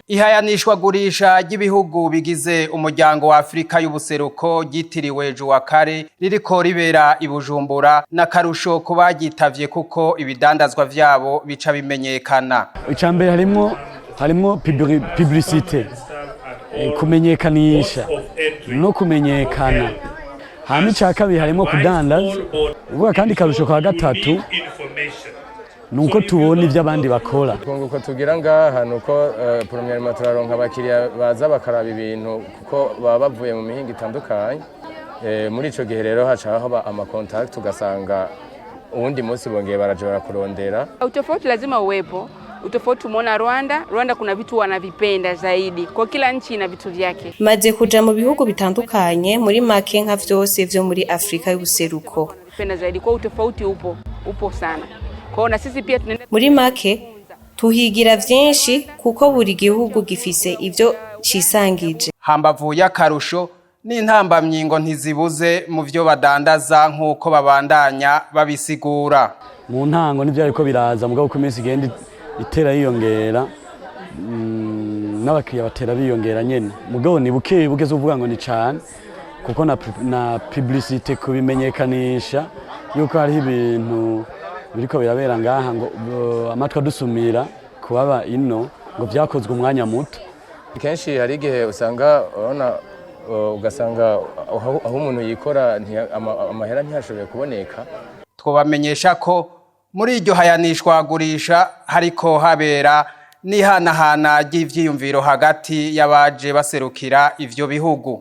Ihayanishwagurisha ry'ibihugu bigize umuryango wa Afrika y'ubuseruko ryitiriwe Juwakare ririko ribera i Bujumbura n'akarusho ku bagitavye kuko ibidandazwa vyabo bica bimenyekana. Icambere harimwo publicité, kumenyekanisha no kumenyekana. Hama ica kabiri harimwo kudandaza, uvuga kandi karusho ka gatatu nuko tubona ivyo abandi bakora. Uko tugira ngaha nuko premièrement turaronka abakiriya baza bakaraba ibintu kuko baba bavuye mu mihingo itandukanye. Muri ico gihe rero hacaho ama contact ugasanga uwundi munsi bongeye baraje barakurondera. Utofauti lazima uwepo. Utofauti umeona Rwanda kuna vitu wanavipenda zaidi. Kwa kila nchi ina vitu vyake. Maze kuja mu bihugu bitandukanye muri make nka vyose vyo muri Afrika y'ubuseruko. Wanavipenda zaidi kwa utofauti upo sana. Kwa na sisi pia tunaenda muri make tuhigira vyinshi kuko buri gihugu gifise ivyo cisangije. Hambavu y'akarusho n'intambamyingo ntizibuze mu vyo badandaza nkuko babandanya babisigura. Mu ntango nivyo ariko biraza mugabo ku minsi igenda itera yiyongera, n'abakiriya batera biyongera nyene. Mugabo ni buke bugeze uvuga ngo ni cane kuko na publicité kubimenyekanisha yuko hari ibintu biriko birabera ngaha ngo amatwa dusumira kubaba ino ngo vyakozwe umwanya muto. Kenshi hari igihe usanga ugasanga aho umuntu yikora amahera ntiyashoboye kuboneka. Twobamenyesha ko muri iryo hayanishwagurisha hariko habera n'ihanahana ry'ivyiyumviro hagati y'abaje baserukira ivyo bihugu.